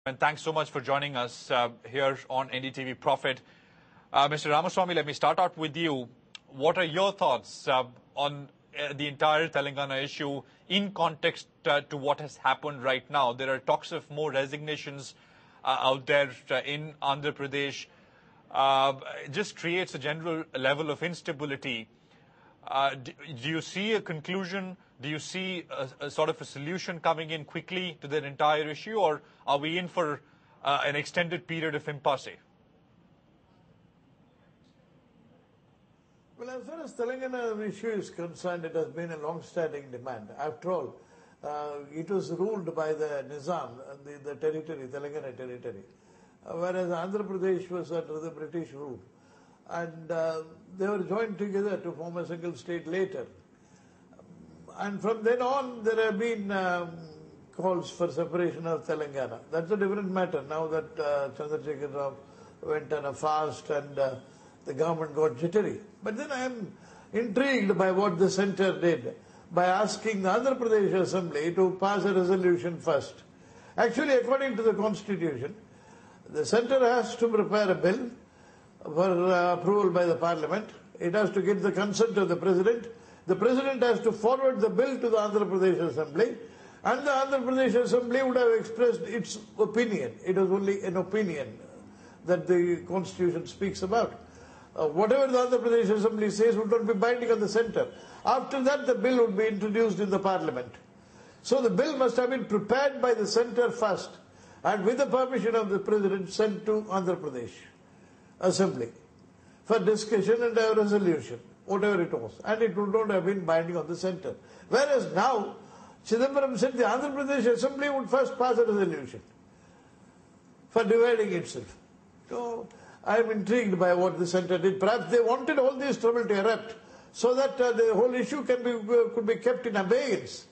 And thanks so much for joining us here on NDTV Profit. Mr. Ramaswamy, let me start out with you. What are your thoughts on the entire Telangana issue in context to what has happened right now? There are talks of more resignations out there in Andhra Pradesh. It just creates a general level of instability. Do you see a conclusion? Do you see a sort of a solution coming in quickly to that entire issue, or are we in for an extended period of impasse? Well, as far as Telangana issue is concerned, it has been a long-standing demand. After all, it was ruled by the Nizam, the territory, Telangana territory, whereas Andhra Pradesh was under the British rule. And they were joined together to form a single state later. And from then on, there have been calls for separation of Telangana. That's a different matter now that Chandrasekhar Rao went on a fast and the government got jittery. But then I am intrigued by what the centre did by asking the Andhra Pradesh Assembly to pass a resolution first. Actually, according to the Constitution, the centre has to prepare a bill for approval by the Parliament. It has to get the consent of the President. The President has to forward the bill to the Andhra Pradesh Assembly, and the Andhra Pradesh Assembly would have expressed its opinion. It was only an opinion that the Constitution speaks about. Whatever the Andhra Pradesh Assembly says would not be binding on the centre. After that, the bill would be introduced in the Parliament. So the bill must have been prepared by the centre first, and with the permission of the President, sent to Andhra Pradesh Assembly for discussion and a resolution, whatever it was. And it would not have been binding on the centre. Whereas now, Chidambaram said the Andhra Pradesh Assembly would first pass a resolution for dividing itself. So I am intrigued by what the centre did. Perhaps they wanted all this trouble to erupt so that the whole issue could be kept in abeyance,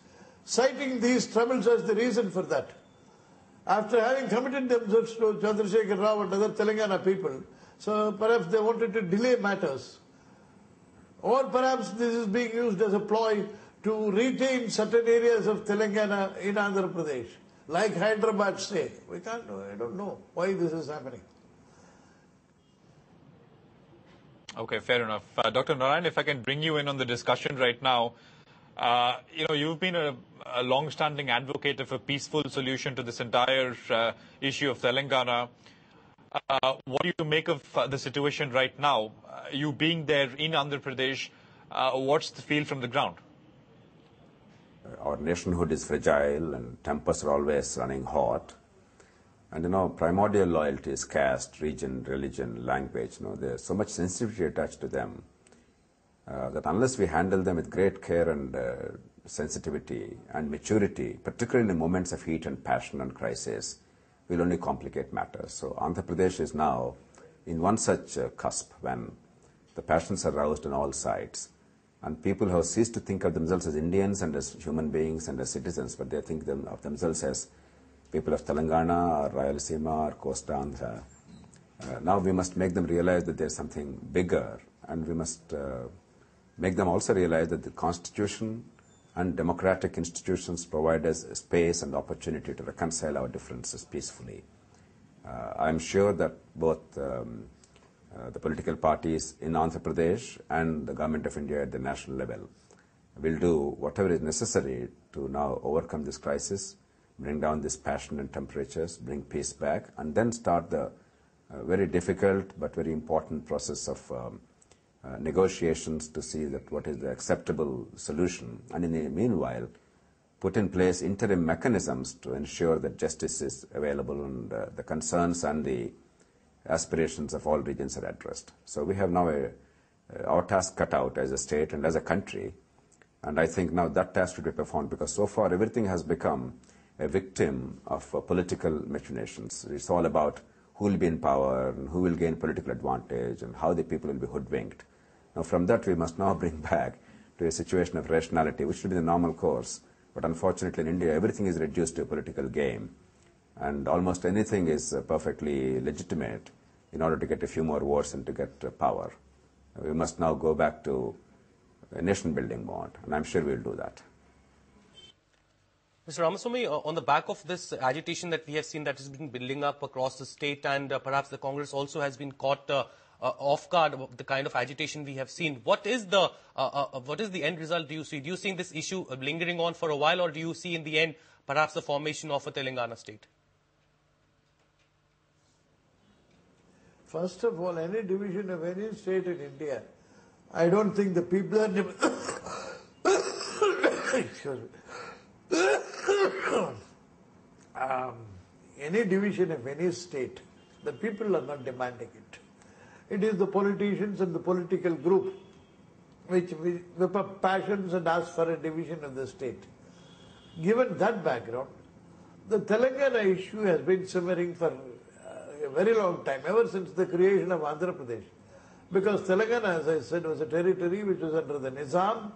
citing these troubles as the reason for that. After having committed themselves to Chandrasekhar Rao and other Telangana people, so perhaps they wanted to delay matters. Or perhaps this is being used as a ploy to retain certain areas of Telangana in Andhra Pradesh, like Hyderabad say. We can't know. I don't know why this is happening. Okay, fair enough. Dr. Narayan, if I can bring you in on the discussion right now. You've been a long-standing advocate of a peaceful solution to this entire issue of Telangana. What do you make of the situation right now? You being there in Andhra Pradesh, what's the feel from the ground? Our nationhood is fragile and tempers are always running hot. And, primordial loyalty is caste, region, religion, language. There's so much sensitivity attached to them that unless we handle them with great care and sensitivity and maturity, particularly in moments of heat and passion and crisis, will only complicate matters. So Andhra Pradesh is now in one such cusp when the passions are roused on all sides, and people have ceased to think of themselves as Indians and as human beings and as citizens, but they think of themselves as people of Telangana or Rayalaseema or Costa Andhra. Now we must make them realize that there's something bigger, and we must make them also realize that the Constitution and democratic institutions provide us space and opportunity to reconcile our differences peacefully. I'm sure that both the political parties in Andhra Pradesh and the Government of India at the national level will do whatever is necessary to now overcome this crisis, bring down this passion and temperatures, bring peace back, and then start the very difficult but very important process of negotiations to see that what is the acceptable solution, and in the meanwhile put in place interim mechanisms to ensure that justice is available and the concerns and the aspirations of all regions are addressed. So we have now our task cut out as a state and as a country, and I think now that task should be performed, because so far everything has become a victim of political machinations. It's all about who will be in power and who will gain political advantage and how the people will be hoodwinked. Now from that we must now bring back to a situation of rationality, which should be the normal course. But unfortunately in India everything is reduced to a political game, and almost anything is perfectly legitimate in order to get a few more votes and to get power. We must now go back to a nation building mode, and I'm sure we'll do that. Mr. Ramaswamy, on the back of this agitation that we have seen that has been building up across the state, and perhaps the Congress also has been caught off guard of the kind of agitation we have seen, what is the end result do you see? Do you see this issue lingering on for a while, or do you see in the end perhaps the formation of a Telangana state? First of all, any division of any state in India, I don't think the people are... Excuse me. Any division of any state, the people are not demanding it. It is the politicians and the political group which whip up passions and ask for a division of the state. Given that background, the Telangana issue has been simmering for a very long time, ever since the creation of Andhra Pradesh. Because Telangana, as I said, was a territory which was under the Nizam,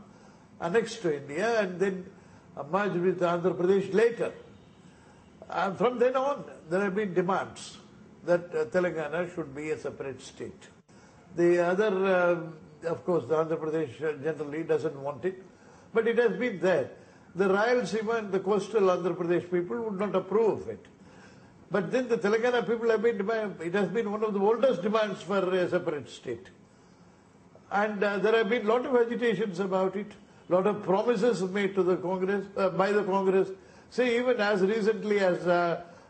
annexed to India, and then merged with Andhra Pradesh later. From then on, there have been demands that Telangana should be a separate state. The other, of course, the Andhra Pradesh generally doesn't want it, but it has been there. The Rayalaseema and the coastal Andhra Pradesh people would not approve of it. But then the Telangana people have been demanding, it has been one of the oldest demands for a separate state. And there have been a lot of agitations about it, a lot of promises made to the Congress, by the Congress. See, even as recently as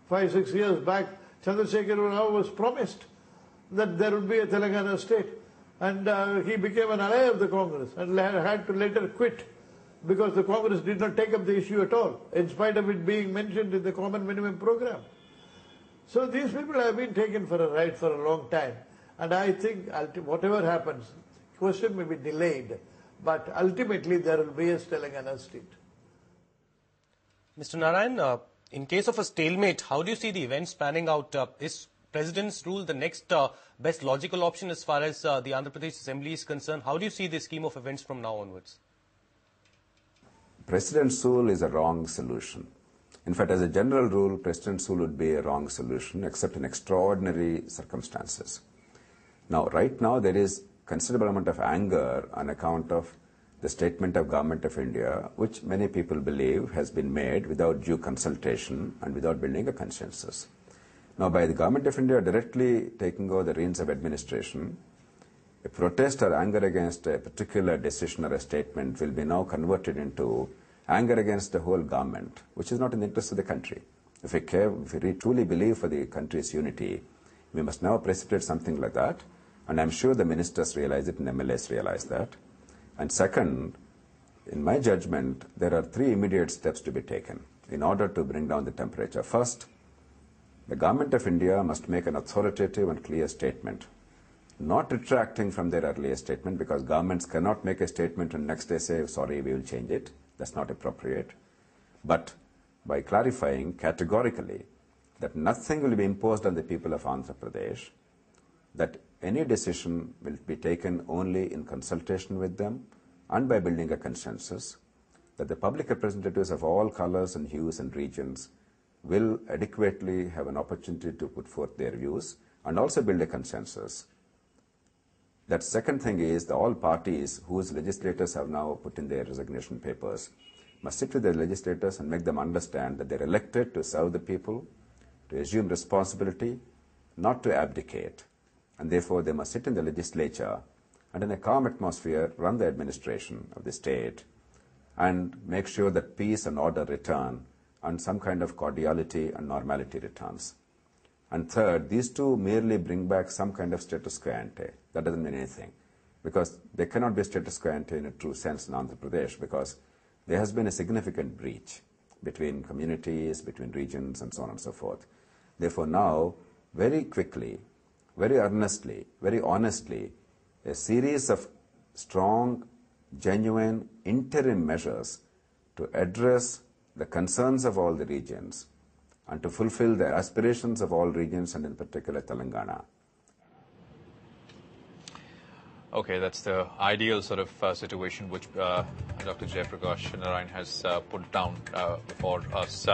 5-6 years back, Chandrasekhar Rao was promised that there would be a Telangana state. And he became an ally of the Congress and had to later quit because the Congress did not take up the issue at all, in spite of it being mentioned in the Common Minimum Program. So these people have been taken for a ride for a long time. And I think whatever happens, the question may be delayed, but ultimately there will be a Telangana state. Mr. Narayan, in case of a stalemate, how do you see the events panning out? Is President's rule the next best logical option as far as the Andhra Pradesh Assembly is concerned? How do you see the scheme of events from now onwards? President's rule is a wrong solution. In fact, as a general rule, President's rule would be a wrong solution, except in extraordinary circumstances. Now, right now, there is considerable amount of anger on account of the statement of Government of India, which many people believe has been made without due consultation and without building a consensus. Now, by the Government of India directly taking over the reins of administration, a protest or anger against a particular decision or a statement will be now converted into anger against the whole government, which is not in the interest of the country. If we truly believe for the country's unity, we must now precipitate something like that, and I'm sure the ministers realize it and MLAs realize that. And second, in my judgment, there are 3 immediate steps to be taken in order to bring down the temperature. First, the Government of India must make an authoritative and clear statement, not retracting from their earlier statement, because governments cannot make a statement and next day say, sorry, we will change it. That's not appropriate. But by clarifying categorically that nothing will be imposed on the people of Andhra Pradesh, that any decision will be taken only in consultation with them and by building a consensus, that the public representatives of all colors and hues and regions will adequately have an opportunity to put forth their views and also build a consensus. That second thing is that all parties whose legislators have now put in their resignation papers must sit with their legislators and make them understand that they're elected to serve the people, to assume responsibility, not to abdicate. And therefore, they must sit in the legislature and in a calm atmosphere run the administration of the state and make sure that peace and order return and some kind of cordiality and normality returns. And third, these two merely bring back some kind of status quo ante. That doesn't mean anything, because there cannot be a status quo ante in a true sense in Andhra Pradesh, because there has been a significant breach between communities, between regions, and so on and so forth. Therefore, now, very quickly, very earnestly, very honestly, a series of strong, genuine interim measures to address the concerns of all the regions and to fulfill the aspirations of all regions, and in particular Telangana. Okay, that's the ideal sort of situation which Dr. Jayaprakash Narayan has put down for us.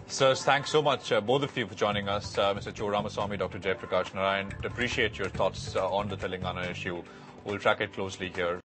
Sirs, thanks so much, both of you, for joining us. Mr. Cho Ramaswamy, Dr. Jayaprakash Narayan, appreciate your thoughts on the Telangana issue. We'll track it closely here.